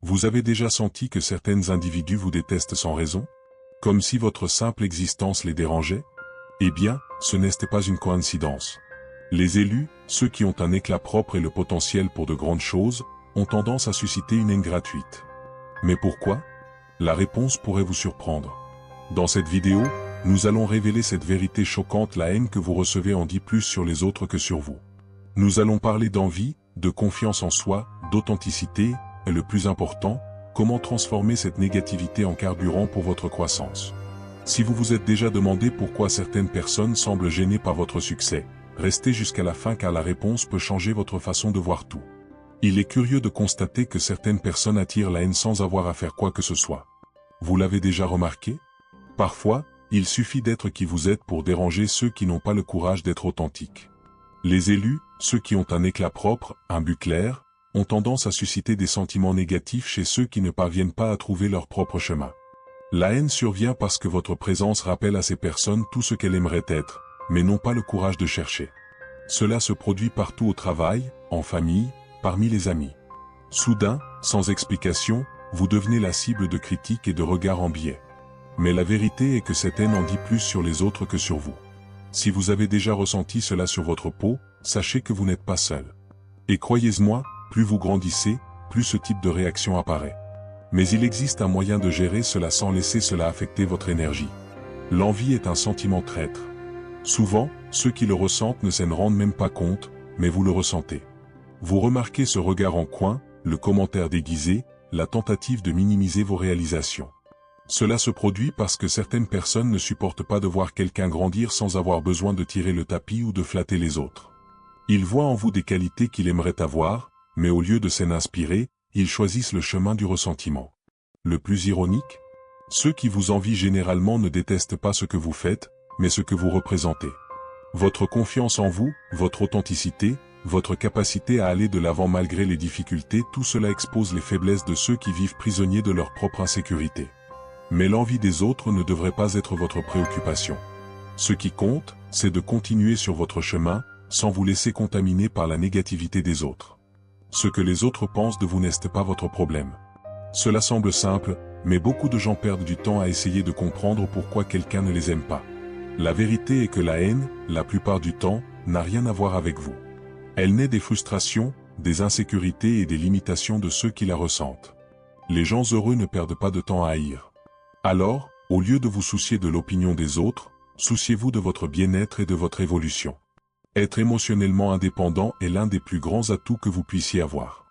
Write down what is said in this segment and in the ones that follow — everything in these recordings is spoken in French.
Vous avez déjà senti que certains individus vous détestent sans raison? Comme si votre simple existence les dérangeait? Eh bien, ce n'est pas une coïncidence. Les élus, ceux qui ont un éclat propre et le potentiel pour de grandes choses, ont tendance à susciter une haine gratuite. Mais pourquoi? La réponse pourrait vous surprendre. Dans cette vidéo, nous allons révéler cette vérité choquante: la haine que vous recevez en dit plus sur les autres que sur vous. Nous allons parler d'envie, de confiance en soi, d'authenticité, et le plus important, comment transformer cette négativité en carburant pour votre croissance. Si vous vous êtes déjà demandé pourquoi certaines personnes semblent gênées par votre succès, restez jusqu'à la fin car la réponse peut changer votre façon de voir tout. Il est curieux de constater que certaines personnes attirent la haine sans avoir à faire quoi que ce soit. Vous l'avez déjà remarqué? Parfois, il suffit d'être qui vous êtes pour déranger ceux qui n'ont pas le courage d'être authentiques. Les élus, ceux qui ont un éclat propre, un but clair, ont tendance à susciter des sentiments négatifs chez ceux qui ne parviennent pas à trouver leur propre chemin. La haine survient parce que votre présence rappelle à ces personnes tout ce qu'elles aimeraient être, mais n'ont pas le courage de chercher. Cela se produit partout au travail, en famille, parmi les amis. Soudain, sans explication, vous devenez la cible de critiques et de regards en biais. Mais la vérité est que cette haine en dit plus sur les autres que sur vous. Si vous avez déjà ressenti cela sur votre peau, sachez que vous n'êtes pas seul. Et croyez-moi, plus vous grandissez, plus ce type de réaction apparaît. Mais il existe un moyen de gérer cela sans laisser cela affecter votre énergie. L'envie est un sentiment traître. Souvent, ceux qui le ressentent ne s'en rendent même pas compte, mais vous le ressentez. Vous remarquez ce regard en coin, le commentaire déguisé, la tentative de minimiser vos réalisations. Cela se produit parce que certaines personnes ne supportent pas de voir quelqu'un grandir sans avoir besoin de tirer le tapis ou de flatter les autres. Ils voient en vous des qualités qu'il aimerait avoir, mais au lieu de s'en inspirer, ils choisissent le chemin du ressentiment. Le plus ironique? Ceux qui vous envient généralement ne détestent pas ce que vous faites, mais ce que vous représentez. Votre confiance en vous, votre authenticité, votre capacité à aller de l'avant malgré les difficultés, tout cela expose les faiblesses de ceux qui vivent prisonniers de leur propre insécurité. Mais l'envie des autres ne devrait pas être votre préoccupation. Ce qui compte, c'est de continuer sur votre chemin, sans vous laisser contaminer par la négativité des autres. Ce que les autres pensent de vous n'est pas votre problème. Cela semble simple, mais beaucoup de gens perdent du temps à essayer de comprendre pourquoi quelqu'un ne les aime pas. La vérité est que la haine, la plupart du temps, n'a rien à voir avec vous. Elle naît des frustrations, des insécurités et des limitations de ceux qui la ressentent. Les gens heureux ne perdent pas de temps à haïr. Alors, au lieu de vous soucier de l'opinion des autres, souciez-vous de votre bien-être et de votre évolution. Être émotionnellement indépendant est l'un des plus grands atouts que vous puissiez avoir.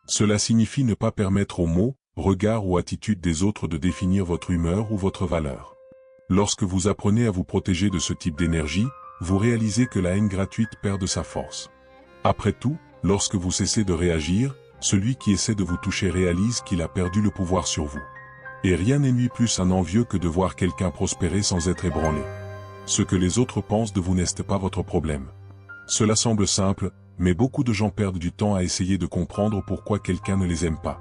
Cela signifie ne pas permettre aux mots, regards ou attitudes des autres de définir votre humeur ou votre valeur. Lorsque vous apprenez à vous protéger de ce type d'énergie, vous réalisez que la haine gratuite perd de sa force. Après tout, lorsque vous cessez de réagir, celui qui essaie de vous toucher réalise qu'il a perdu le pouvoir sur vous. Et rien n'ennuie plus un envieux que de voir quelqu'un prospérer sans être ébranlé. Ce que les autres pensent de vous n'est pas votre problème. Cela semble simple, mais beaucoup de gens perdent du temps à essayer de comprendre pourquoi quelqu'un ne les aime pas.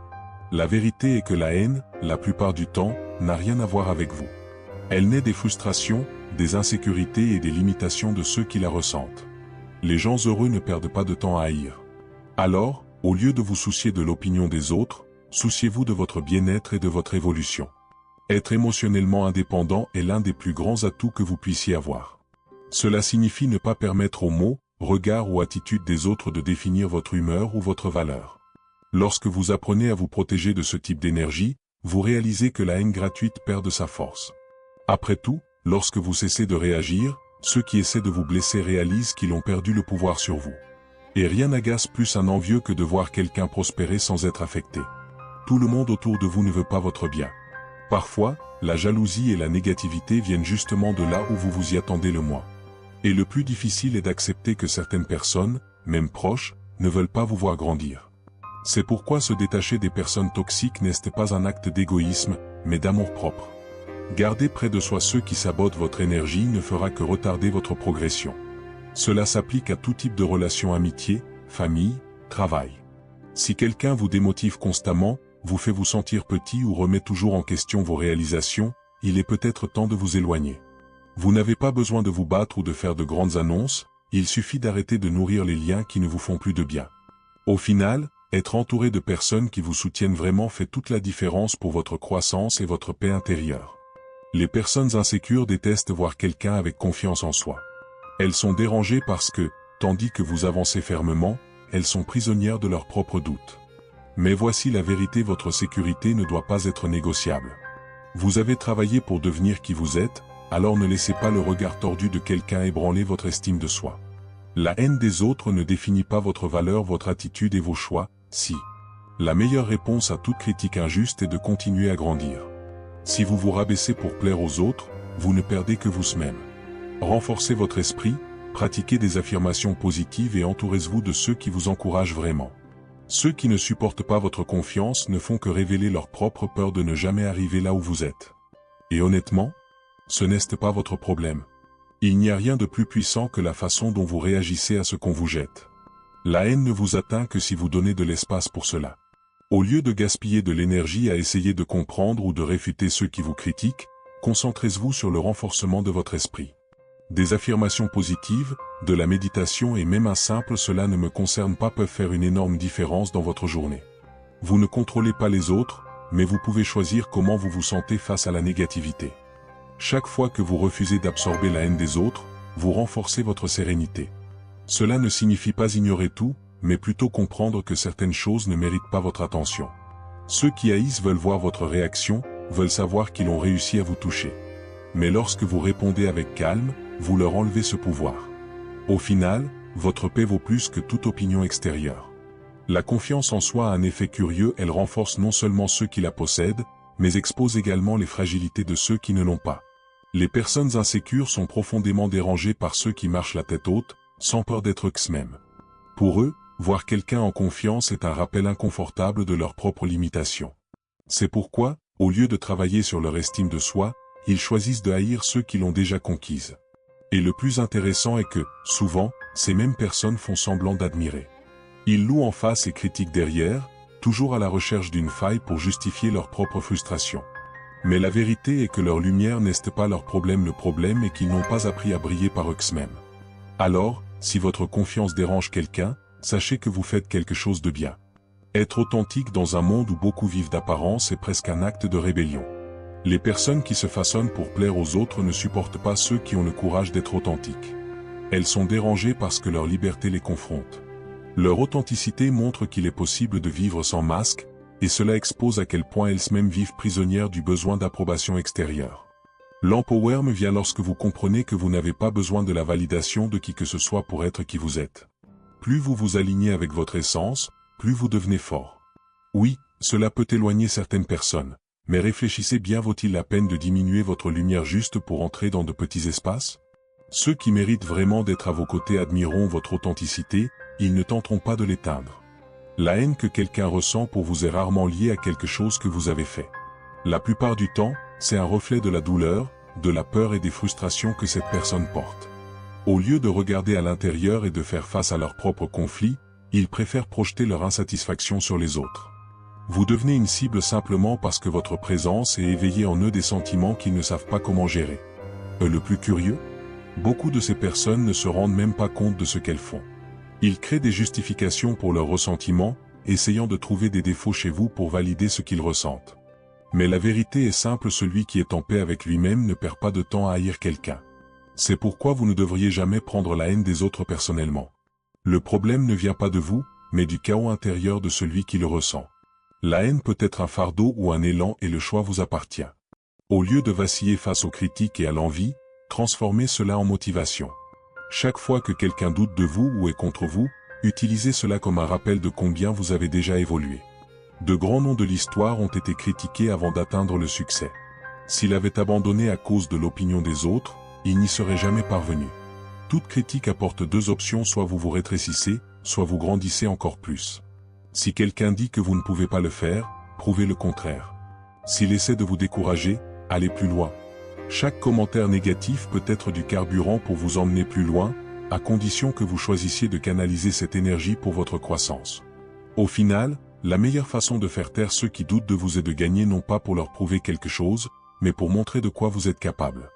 La vérité est que la haine, la plupart du temps, n'a rien à voir avec vous. Elle naît des frustrations, des insécurités et des limitations de ceux qui la ressentent. Les gens heureux ne perdent pas de temps à haïr. Alors, au lieu de vous soucier de l'opinion des autres, souciez-vous de votre bien-être et de votre évolution. Être émotionnellement indépendant est l'un des plus grands atouts que vous puissiez avoir. Cela signifie ne pas permettre aux mots, regards ou attitudes des autres de définir votre humeur ou votre valeur. Lorsque vous apprenez à vous protéger de ce type d'énergie, vous réalisez que la haine gratuite perd de sa force. Après tout, lorsque vous cessez de réagir, ceux qui essaient de vous blesser réalisent qu'ils ont perdu le pouvoir sur vous. Et rien n'agace plus un envieux que de voir quelqu'un prospérer sans être affecté. Tout le monde autour de vous ne veut pas votre bien. Parfois, la jalousie et la négativité viennent justement de là où vous vous y attendez le moins. Et le plus difficile est d'accepter que certaines personnes, même proches, ne veulent pas vous voir grandir. C'est pourquoi se détacher des personnes toxiques n'est pas un acte d'égoïsme, mais d'amour-propre. Garder près de soi ceux qui sabotent votre énergie ne fera que retarder votre progression. Cela s'applique à tout type de relations: amitié, famille, travail. Si quelqu'un vous démotive constamment, vous fait vous sentir petit ou remet toujours en question vos réalisations, il est peut-être temps de vous éloigner. Vous n'avez pas besoin de vous battre ou de faire de grandes annonces, il suffit d'arrêter de nourrir les liens qui ne vous font plus de bien. Au final, Être entouré de personnes qui vous soutiennent vraiment fait toute la différence pour votre croissance et votre paix intérieure. Les personnes insécures détestent voir quelqu'un avec confiance en soi. Elles sont dérangées parce que, tandis que vous avancez fermement, elles sont prisonnières de leurs propres doutes. Mais voici la vérité, votre sécurité ne doit pas être négociable. Vous avez travaillé pour devenir qui vous êtes, alors ne laissez pas le regard tordu de quelqu'un ébranler votre estime de soi. La haine des autres ne définit pas votre valeur, votre attitude et vos choix, si. La meilleure réponse à toute critique injuste est de continuer à grandir. Si vous vous rabaissez pour plaire aux autres, vous ne perdez que vous-même. Renforcez votre esprit, pratiquez des affirmations positives et entourez-vous de ceux qui vous encouragent vraiment. Ceux qui ne supportent pas votre confiance ne font que révéler leur propre peur de ne jamais arriver là où vous êtes. Et honnêtement, ce n'est pas votre problème. Il n'y a rien de plus puissant que la façon dont vous réagissez à ce qu'on vous jette. La haine ne vous atteint que si vous donnez de l'espace pour cela. Au lieu de gaspiller de l'énergie à essayer de comprendre ou de réfuter ceux qui vous critiquent, concentrez-vous sur le renforcement de votre esprit. Des affirmations positives, de la méditation et même un simple « cela ne me concerne pas » peuvent faire une énorme différence dans votre journée. Vous ne contrôlez pas les autres, mais vous pouvez choisir comment vous vous sentez face à la négativité. Chaque fois que vous refusez d'absorber la haine des autres, vous renforcez votre sérénité. Cela ne signifie pas ignorer tout, mais plutôt comprendre que certaines choses ne méritent pas votre attention. Ceux qui haïssent veulent voir votre réaction, veulent savoir qu'ils ont réussi à vous toucher. Mais lorsque vous répondez avec calme, vous leur enlevez ce pouvoir. Au final, votre paix vaut plus que toute opinion extérieure. La confiance en soi a un effet curieux, elle renforce non seulement ceux qui la possèdent, mais expose également les fragilités de ceux qui ne l'ont pas. Les personnes insécures sont profondément dérangées par ceux qui marchent la tête haute, sans peur d'être eux-mêmes. Pour eux, voir quelqu'un en confiance est un rappel inconfortable de leurs propres limitations. C'est pourquoi, au lieu de travailler sur leur estime de soi, ils choisissent de haïr ceux qui l'ont déjà conquise. Et le plus intéressant est que, souvent, ces mêmes personnes font semblant d'admirer. Ils louent en face et critiquent derrière, toujours à la recherche d'une faille pour justifier leur propre frustration. Mais la vérité est que leur lumière n'est pas leur problème, le problème est qu'ils n'ont pas appris à briller par eux-mêmes. Alors, si votre confiance dérange quelqu'un, sachez que vous faites quelque chose de bien. Être authentique dans un monde où beaucoup vivent d'apparence est presque un acte de rébellion. Les personnes qui se façonnent pour plaire aux autres ne supportent pas ceux qui ont le courage d'être authentiques. Elles sont dérangées parce que leur liberté les confronte. Leur authenticité montre qu'il est possible de vivre sans masque, et cela expose à quel point elles-mêmes vivent prisonnières du besoin d'approbation extérieure. L'empowerment vient lorsque vous comprenez que vous n'avez pas besoin de la validation de qui que ce soit pour être qui vous êtes. Plus vous vous alignez avec votre essence, plus vous devenez fort. Oui, cela peut éloigner certaines personnes, mais réfléchissez bien, vaut-il la peine de diminuer votre lumière juste pour entrer dans de petits espaces? Ceux qui méritent vraiment d'être à vos côtés admireront votre authenticité, ils ne tenteront pas de l'éteindre. La haine que quelqu'un ressent pour vous est rarement liée à quelque chose que vous avez fait. La plupart du temps, c'est un reflet de la douleur, de la peur et des frustrations que cette personne porte. Au lieu de regarder à l'intérieur et de faire face à leurs propres conflits, ils préfèrent projeter leur insatisfaction sur les autres. Vous devenez une cible simplement parce que votre présence est éveillée en eux des sentiments qu'ils ne savent pas comment gérer. Le plus curieux? Beaucoup de ces personnes ne se rendent même pas compte de ce qu'elles font. Ils créent des justifications pour leurs ressentiments, essayant de trouver des défauts chez vous pour valider ce qu'ils ressentent. Mais la vérité est simple, celui qui est en paix avec lui-même ne perd pas de temps à haïr quelqu'un. C'est pourquoi vous ne devriez jamais prendre la haine des autres personnellement. Le problème ne vient pas de vous, mais du chaos intérieur de celui qui le ressent. La haine peut être un fardeau ou un élan et le choix vous appartient. Au lieu de vaciller face aux critiques et à l'envie, transformez cela en motivation. Chaque fois que quelqu'un doute de vous ou est contre vous, utilisez cela comme un rappel de combien vous avez déjà évolué. De grands noms de l'histoire ont été critiqués avant d'atteindre le succès. S'il avait abandonné à cause de l'opinion des autres, il n'y serait jamais parvenu. Toute critique apporte deux options, soit vous vous rétrécissez, soit vous grandissez encore plus. Si quelqu'un dit que vous ne pouvez pas le faire, prouvez le contraire. S'il essaie de vous décourager, allez plus loin. Chaque commentaire négatif peut être du carburant pour vous emmener plus loin, à condition que vous choisissiez de canaliser cette énergie pour votre croissance. Au final, la meilleure façon de faire taire ceux qui doutent de vous est de gagner non pas pour leur prouver quelque chose, mais pour montrer de quoi vous êtes capable.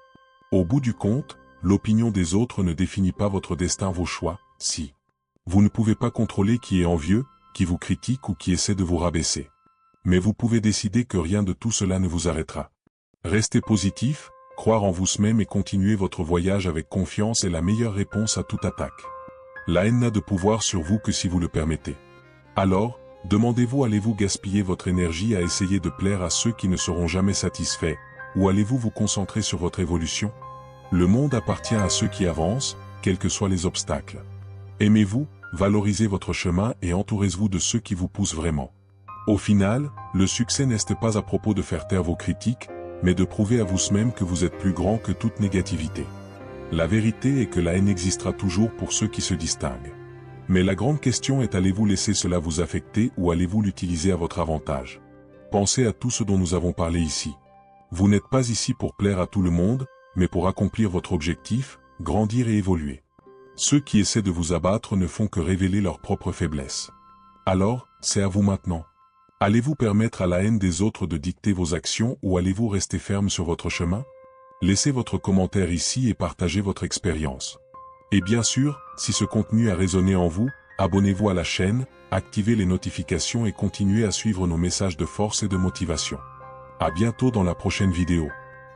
Au bout du compte, l'opinion des autres ne définit pas votre destin, vos choix, si. Vous ne pouvez pas contrôler qui est envieux, qui vous critiquent ou qui essaient de vous rabaisser. Mais vous pouvez décider que rien de tout cela ne vous arrêtera. Restez positif, croire en vous-même et continuer votre voyage avec confiance est la meilleure réponse à toute attaque. La haine n'a de pouvoir sur vous que si vous le permettez. Alors, demandez-vous, allez-vous gaspiller votre énergie à essayer de plaire à ceux qui ne seront jamais satisfaits, ou allez-vous vous concentrer sur votre évolution? Le monde appartient à ceux qui avancent, quels que soient les obstacles. Aimez-vous, valorisez votre chemin et entourez-vous de ceux qui vous poussent vraiment. Au final, le succès n'est pas à propos de faire taire vos critiques, mais de prouver à vous-même que vous êtes plus grand que toute négativité. La vérité est que la haine existera toujours pour ceux qui se distinguent. Mais la grande question est, allez-vous laisser cela vous affecter ou allez-vous l'utiliser à votre avantage? Pensez à tout ce dont nous avons parlé ici. Vous n'êtes pas ici pour plaire à tout le monde, mais pour accomplir votre objectif, grandir et évoluer. Ceux qui essaient de vous abattre ne font que révéler leurs propres faiblesses. Alors, c'est à vous maintenant. Allez-vous permettre à la haine des autres de dicter vos actions ou allez-vous rester ferme sur votre chemin? Laissez votre commentaire ici et partagez votre expérience. Et bien sûr, si ce contenu a résonné en vous, abonnez-vous à la chaîne, activez les notifications et continuez à suivre nos messages de force et de motivation. À bientôt dans la prochaine vidéo.